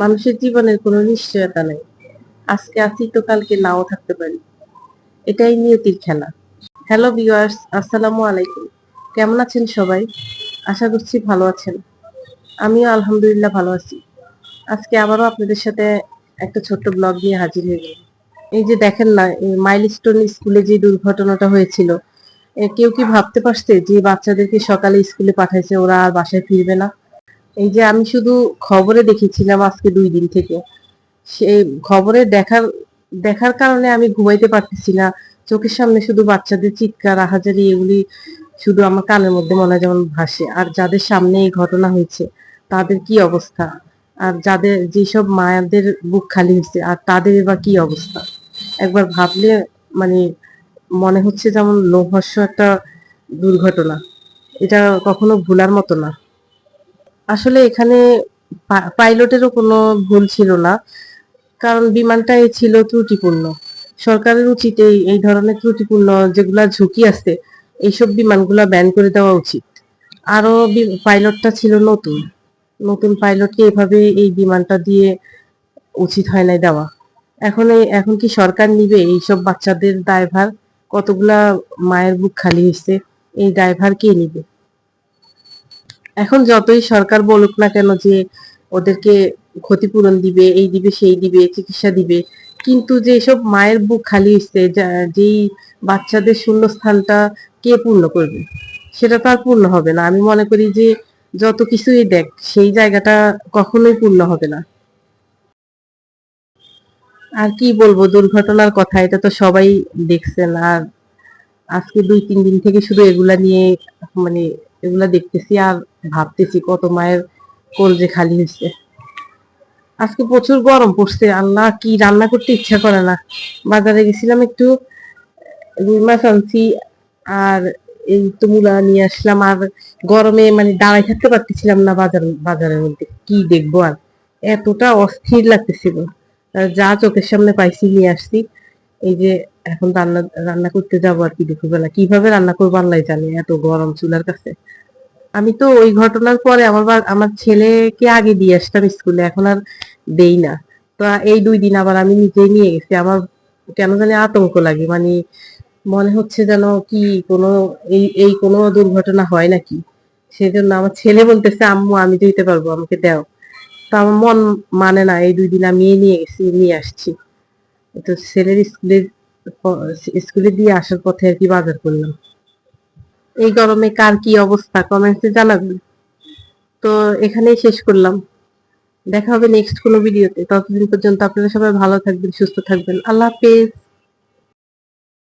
মানুষের জীবনের কোনো নিশ্চয়তা নেই। আজকে আছি তো কালকে নাও থাকতে পারি। এটাই নিয়তির খেলা। হ্যালো ভিউয়ার্স, আসসালামু আলাইকুম। কেমন আছেন সবাই? আশা করছি ভালো আছেন। আমিও আলহামদুলিল্লাহ ভালো আছি। আজকে আবারও আপনাদের সাথে একটা ছোট্ট ব্লগ নিয়ে হাজির হয়ে গেলাম। এই যে দেখেন না, এই মাইলস্টোন স্কুলে যে দুর্ঘটনাটা হয়েছিল, কেউ কি ভাবতে পারছে যে বাচ্চাদেরকে সকালে স্কুলে পাঠাইছে, ওরা আর বাসায় ফিরবে না? এই যে আমি শুধু খবরে দেখেছিলাম আজকে 2 দিন থেকে। সেই খবরে দেখার কারণে আমি ঘুমাইতে পারতেছি না। চোখের সামনে শুধু বাচ্চাদের চিৎকার, আহাজারি এগুলি শুধু আমার কানের মধ্যে মনে হয় যেমন ভাসে। আর যাদের সামনে এই ঘটনা হয়েছে তাদের কি অবস্থা? আর যাদের যেসব মায়েদের বুক খালি হয়েছে আর তাদের বা কি অবস্থা? একবার ভাবলে মানে মনে হচ্ছে যেমন লোমহর্ষক একটা দুর্ঘটনা। এটা কখনো ভুলার মতো না। আসলে এখানে পাইলটেরও কোনো ভুল ছিল না, কারণ বিমানটাই ছিল ত্রুটিপূর্ণ। সরকারের উচিত এই ধরনের ত্রুটিপূর্ণ যেগুলা ঝুঁকি আছে এইসব বিমানগুলা ব্যান করে দেওয়া উচিত। আরো পাইলটটা ছিল নতুন, নতুন পাইলটকে এভাবে এই বিমানটা দিয়ে উচিত হয় নাই দেওয়া। এখন কি সরকার নিবে এইসব বাচ্চাদের দায়ভার? কতগুলা মায়ের বুক খালি হয়েছে, এই দায়ভার কে নিবে? এখন যতই সরকার বলুক না কেন যে ওদেরকে ক্ষতিপূরণ দিবে, এই দিবে সেই দিবে, চিকিৎসা দিবে, কিন্তু যে সব মায়ের বুক খালি হচ্ছে, যেই বাচ্চাদের শূন্যস্থানটা কে পূর্ণ করবে? সেটা তো আর পূর্ণ হবে না। আমি মনে করি যে যত কিছুই দেখ, সেই জায়গাটা কখনোই পূর্ণ হবে না। আর কি বলবো দুর্ঘটনার কথা, এটা তো সবাই দেখছেন। আর আজকে 2-3 দিন থেকে শুধু এগুলা নিয়ে মানে এগুলা দেখতেছি আর ভাবতেছি কত মায়ের কলজে খালি হয়েছে। আজকে প্রচুর গরম পড়ছে, আল্লাহ কি রান্না করতে ইচ্ছা করে না। বাজারে গেছিলাম একটু, রুই মাছ আনছি আর এই তো মূলা নিয়ে আসলাম। আর গরমে দাঁড়াই থাকতে পারতেছিলাম না বাজারের মধ্যে, কি দেখবো আর, এতটা অস্থির লাগতেছিল। যা চোখের সামনে পাইছি নিয়ে আসছি। এই যে এখন রান্না রান্না করতে যাবো আর কি, দুপুরবেলা কিভাবে রান্না করবো আল্লাহ জানে, এত গরম চুলার কাছে। আমি তো ওই ঘটনার পরে আমার ছেলেকে আগে দিয়ে আসতাম স্কুলে, এখন আর দেই না। তো এই 2 দিন আবার আমি নিজেই নিয়ে গেছি। আমার কেন জানি আতঙ্ক লাগে, মনে হচ্ছে যেন কি কোনো এই এই কোনো দুর্ঘটনা হয় নাকি। সেজন্য আমার ছেলে বলতেছে, আম্মু আমি যেতে পারবো, আমাকে দাও। তো আমার মন মানে না, এই 2 দিন আমি নিয়ে গেছি, নিয়ে আসছি। তো ছেলের স্কুলে দিয়ে আসার পথে আর কি বাজার করলাম। এই গরমে কার কি অবস্থা কমেন্টসে জানাবেন। তো এখানেই শেষ করলাম। দেখা হবে নেক্সট কোনো ভিডিওতে। ততদিন পর্যন্ত আপনারা সবাই ভালো থাকবেন, সুস্থ থাকবেন। আল্লাহ হাফেজ।